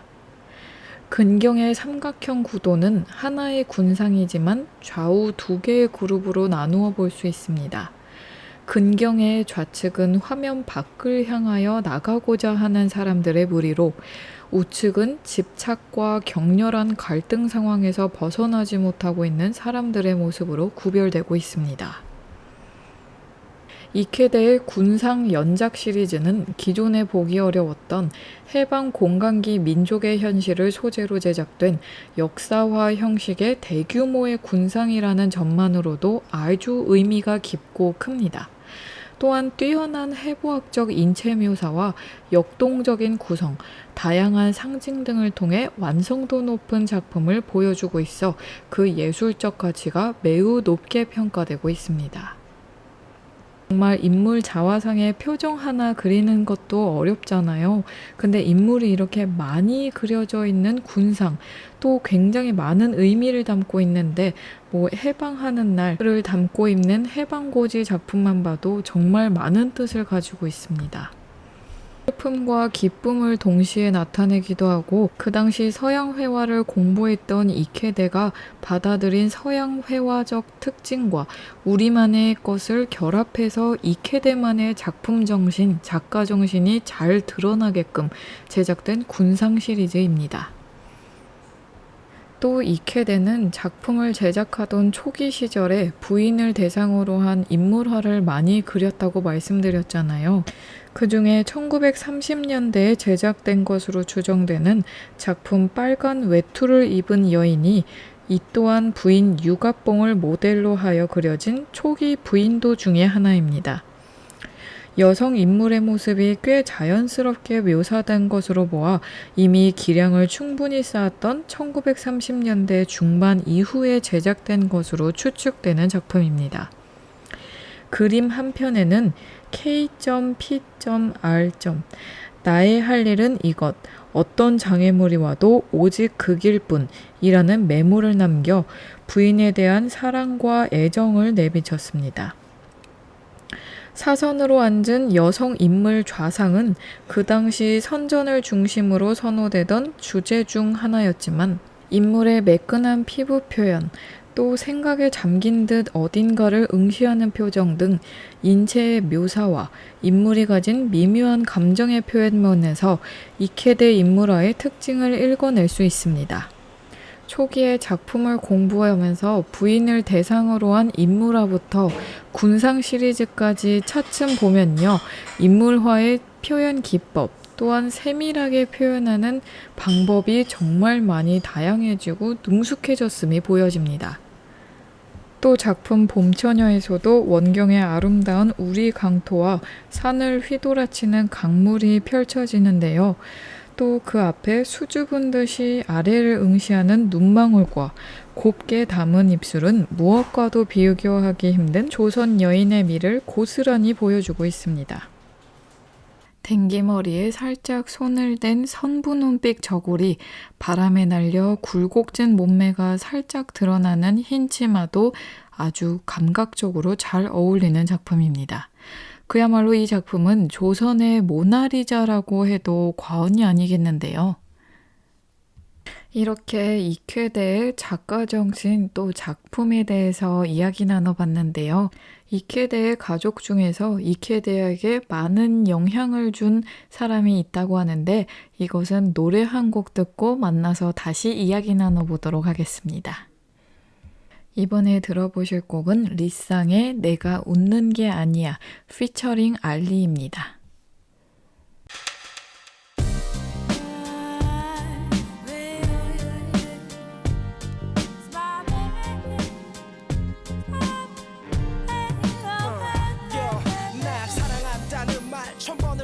근경의 삼각형 구도는 하나의 군상이지만 좌우 2개의 그룹으로 나누어 볼 수 있습니다. 근경의 좌측은 화면 밖을 향하여 나가고자 하는 사람들의 무리로 우측은 집착과 격렬한 갈등 상황에서 벗어나지 못하고 있는 사람들의 모습으로 구별되고 있습니다. 이케데의 군상 연작 시리즈는 기존에 보기 어려웠던 해방 공간기 민족의 현실을 소재로 제작된 역사화 형식의 대규모의 군상이라는 점만으로도 아주 의미가 깊고 큽니다. 또한 뛰어난 해부학적 인체 묘사와 역동적인 구성, 다양한 상징 등을 통해 완성도 높은 작품을 보여주고 있어 그 예술적 가치가 매우 높게 평가되고 있습니다. 정말 인물 자화상의 표정 하나 그리는 것도 어렵잖아요. 근데 인물이 이렇게 많이 그려져 있는 군상, 또 굉장히 많은 의미를 담고 있는데 해방하는 날을 담고 있는 해방고지 작품만 봐도 정말 많은 뜻을 가지고 있습니다. 슬픔과 기쁨을 동시에 나타내기도 하고 그 당시 서양 회화를 공부했던 이케데가 받아들인 서양 회화적 특징과 우리만의 것을 결합해서 이케데만의 작품 정신, 작가 정신이 잘 드러나게끔 제작된 군상 시리즈입니다. 또 이케데는 작품을 제작하던 초기 시절에 부인을 대상으로 한 인물화를 많이 그렸다고 말씀드렸잖아요. 그 중에 1930년대에 제작된 것으로 추정되는 작품 빨간 외투를 입은 여인이 이 또한 부인 유가뽕을 모델로 하여 그려진 초기 부인도 중에 하나입니다. 여성 인물의 모습이 꽤 자연스럽게 묘사된 것으로 보아 이미 기량을 충분히 쌓았던 1930년대 중반 이후에 제작된 것으로 추측되는 작품입니다. 그림 한편에는 K.P.R. 나의 할 일은 이것, 어떤 장애물이 와도 오직 그 길뿐 이라는 메모를 남겨 부인에 대한 사랑과 애정을 내비쳤습니다. 사선으로 앉은 여성 인물 좌상은 그 당시 선전을 중심으로 선호되던 주제 중 하나였지만 인물의 매끈한 피부 표현, 또 생각에 잠긴 듯 어딘가를 응시하는 표정 등 인체의 묘사와 인물이 가진 미묘한 감정의 표현면에서 이케데 인물화의 특징을 읽어낼 수 있습니다. 초기에 작품을 공부하면서 부인을 대상으로 한 인물화부터 군상 시리즈까지 차츰 보면요. 인물화의 표현 기법, 또한 세밀하게 표현하는 방법이 정말 많이 다양해지고 능숙해졌음이 보여집니다. 또 작품 봄처녀에서도 원경의 아름다운 우리 강토와 산을 휘돌아치는 강물이 펼쳐지는데요. 또 그 앞에 수줍은 듯이 아래를 응시하는 눈망울과 곱게 담은 입술은 무엇과도 비교하기 힘든 조선 여인의 미를 고스란히 보여주고 있습니다. 댕기머리에 살짝 손을 댄 선분홍빛 저고리, 바람에 날려 굴곡진 몸매가 살짝 드러나는 흰 치마도 아주 감각적으로 잘 어울리는 작품입니다. 그야말로 이 작품은 조선의 모나리자라고 해도 과언이 아니겠는데요. 이렇게 이케데의 작가 정신 또 작품에 대해서 이야기 나눠봤는데요. 이케데의 가족 중에서 이케데에게 많은 영향을 준 사람이 있다고 하는데 이것은 노래 한 곡 듣고 만나서 다시 이야기 나눠보도록 하겠습니다. 이번에 들어보실 곡은 리쌍의 내가 웃는 게 아니야 피처링 알리입니다.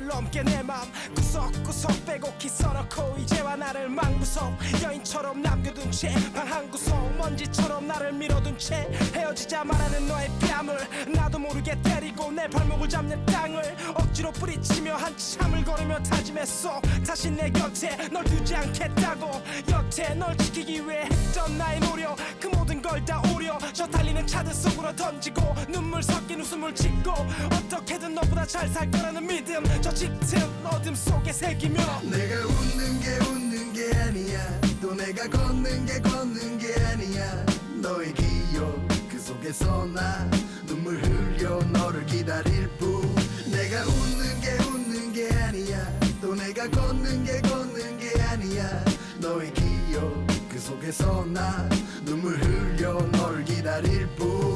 넘게 내 맘 구석구석 빼곡히 써놓고 이제와 나를 망부성 여인처럼 남겨둔 채 방 한 구석 먼지처럼 나를 밀어둔 채 헤어지자 말하는 너의 뺨을 나도 모르게 때리고 내 발목을 잡는 땅을 억지로 뿌리치며 한참을 걸으며 다짐했어 다시 내 곁에 널 두지 않겠다고 여태 널 지키기 위해 했던 나의 노력 그 모든 걸 다 오려 저 달리는 차들 속으로 던지고 눈물 섞인 웃음을 짓고 어떻게든 너보다 잘 살 거라는 믿음 저 짙은 어둠 속에 새기며 내가 웃는 게 아니야 또 내가 걷는 게 아니야 너의 기억 그 속에서 나 눈물 흘려 너를 기다릴 뿐 내가 웃는 게 아니야 또 내가 걷는 게 아니야 너의 기억 그 속에서 나 눈물 흘려 너를 기다릴 뿐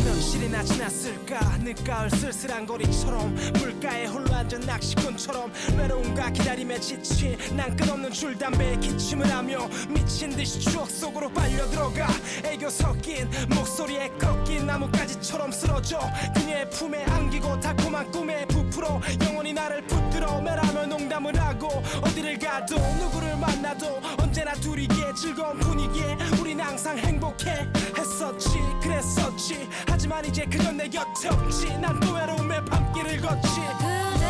며칠이나 지났을까 늦가을 쓸쓸한 거리처럼 물가에 홀로 앉은 낚시꾼처럼 외로움과 기다림에 지친 난 끝없는 줄담배에 기침을 하며 미친 듯이 추억 속으로 빨려들어가 애교 섞인 목소리에 꺾인 나뭇가지처럼 쓰러져 그녀의 품에 안기고 달콤한 꿈에 부풀어 영원히 나를 붙들어 매라며 농담을 하고 어디를 가도 누구를 만나도 언제나 둘이게 즐거운 분위기에 우린 항상 행복해 했었지 그랬었지 하지만 이제 그건 내 곁에 없지 난 또 외로움의 밤길을 걷지 그대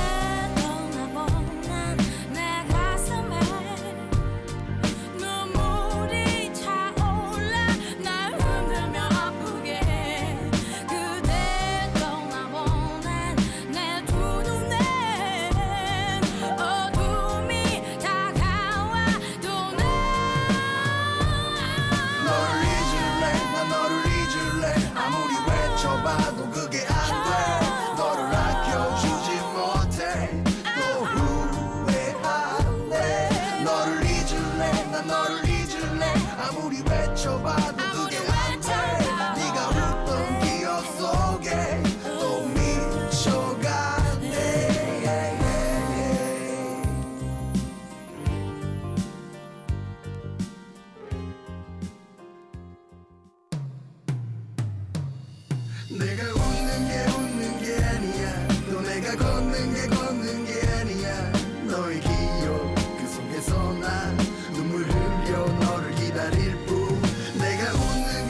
떠나보낸 내 가슴에 눈물이 차올라 날 흔들며 아프게 그대 떠나보낸 내 두 눈엔 어둠이 다가와 또 너를 잊을래 난 너를 잊을래 아무리 외쳐봐도 그게 안돼 너를 아껴주지 못해 또 후회하네 너를 잊을래 난 너를 잊을래 아무리 외쳐봐도 그게 안돼 네가 웃던 기억 속에 또 미쳐가네 내가 웃는 게 아니야 또 내가 걷는 게 아니야 너의 기억 그 속에서 난 눈물 흘려 너를 기다릴 뿐 내가 웃는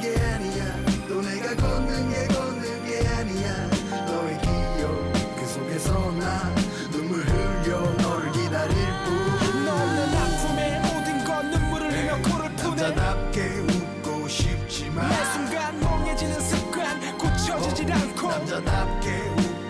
게 아니야 또 내가 걷는 게 아니야 너의 기억 그 속에서 난 눈물 흘려 너를 기다릴 뿐 너 없는 아픔에 모든 건 눈물을 흘려 코를 푸네 남자답게 웃고 싶지만 매 순간 멍해지는 습관 고쳐지질 않고 남자답게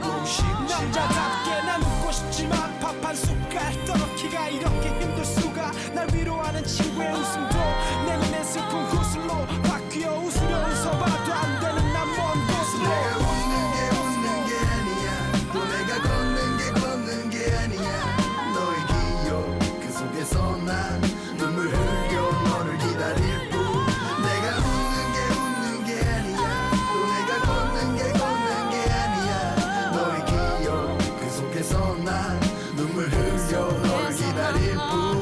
웃고 싶지만 남자답게 난 웃고 싶지만 밥 한 숟갈 떠넣기가 이렇게 힘들 수가 날 위로하는 친구의 웃음도 내 눈에 슬픈 구슬로 바뀌어 웃으려 웃어봐도 안 되는 난 먼 곳으로 내가 웃는 게 아니야 또 내가 걷는 게 아니야 너의 기억 그 속에서 난 눈물 흘려 너를 기다릴 뿐 내가 웃는 게 아니야 또 내가 걷는 게 아니야 너의 기억 그 속에서 난 눈물 흘려 너를 기다릴 뿐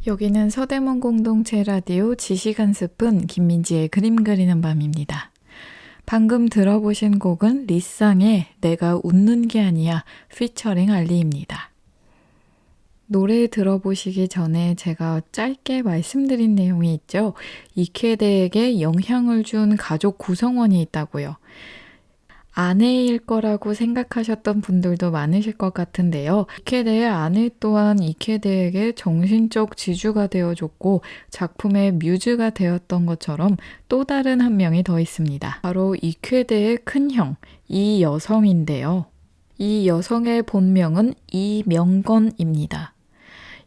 여기는 서대문 공동체 라디오 지시간 스푼 김민지의 그림 그리는 밤입니다. 방금 들어보신 곡은 리쌍의 내가 웃는 게 아니야 피처링 알리입니다. 노래 들어보시기 전에 제가 짧게 말씀드린 내용이 있죠. 이케데에게 영향을 준 가족 구성원이 있다고요. 아내일 거라고 생각하셨던 분들도 많으실 것 같은데요. 이케데의 아내 또한 이케데에게 정신적 지주가 되어줬고 작품의 뮤즈가 되었던 것처럼 또 다른 한 명이 더 있습니다. 바로 이케데의 큰형, 이여성인데요. 이 여성의 본명은 이명건입니다.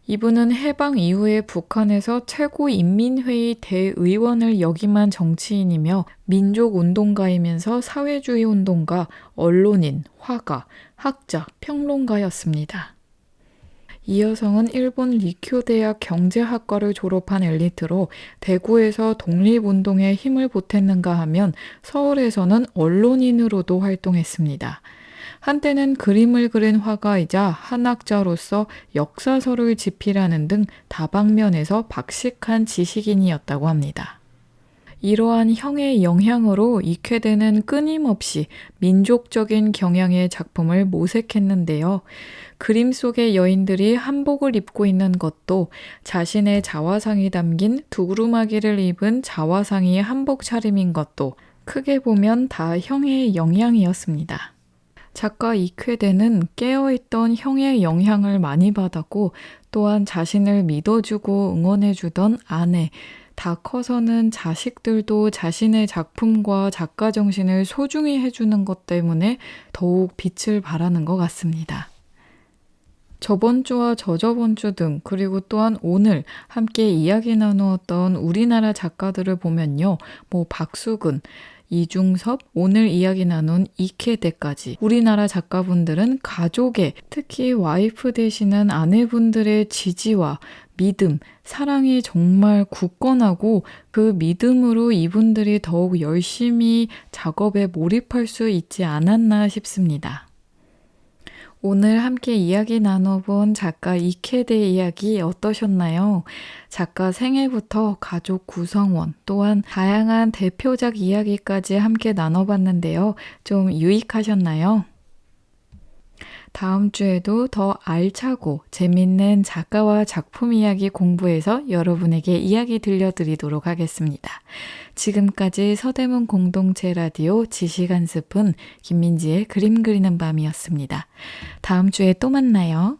이분은 해방 이후에 북한에서 최고인민회의 대의원을 역임한 정치인이며 민족운동가이면서 사회주의 운동가, 언론인, 화가, 학자, 평론가였습니다. 이 여성은 일본 리쿄대학 경제학과를 졸업한 엘리트로 대구에서 독립운동에 힘을 보탰는가 하면 서울에서는 언론인으로도 활동했습니다. 한때는 그림을 그린 화가이자 한학자로서 역사서를 집필하는 등 다방면에서 박식한 지식인이었다고 합니다. 이러한 형의 영향으로 이케데는 끊임없이 민족적인 경향의 작품을 모색했는데요. 그림 속의 여인들이 한복을 입고 있는 것도 자신의 자화상이 담긴 두루마기를 입은 자화상이 한복 차림인 것도 크게 보면 다 형의 영향이었습니다. 작가 이쾌대는 깨어있던 형의 영향을 많이 받았고 또한 자신을 믿어주고 응원해주던 아내, 다 커서는 자식들도 자신의 작품과 작가 정신을 소중히 해주는 것 때문에 더욱 빛을 발하는 것 같습니다. 저번 주와 저저번 주 등 그리고 또한 오늘 함께 이야기 나누었던 우리나라 작가들을 보면요. 박수근, 이중섭, 오늘 이야기 나눈 이쾌대까지 우리나라 작가분들은 가족의, 특히 와이프 되시는 아내분들의 지지와 믿음, 사랑이 정말 굳건하고 그 믿음으로 이분들이 더욱 열심히 작업에 몰입할 수 있지 않았나 싶습니다. 오늘 함께 이야기 나눠본 작가 이쾌대 이야기 어떠셨나요? 작가 생애부터 가족 구성원 또한 다양한 대표작 이야기까지 함께 나눠봤는데요. 좀 유익하셨나요? 다음 주에도 더 알차고 재밌는 작가와 작품 이야기 공부해서 여러분에게 이야기 들려드리도록 하겠습니다. 지금까지 서대문 공동체 라디오 지식 한 스푼 김민지의 그림 그리는 밤이었습니다. 다음 주에 또 만나요.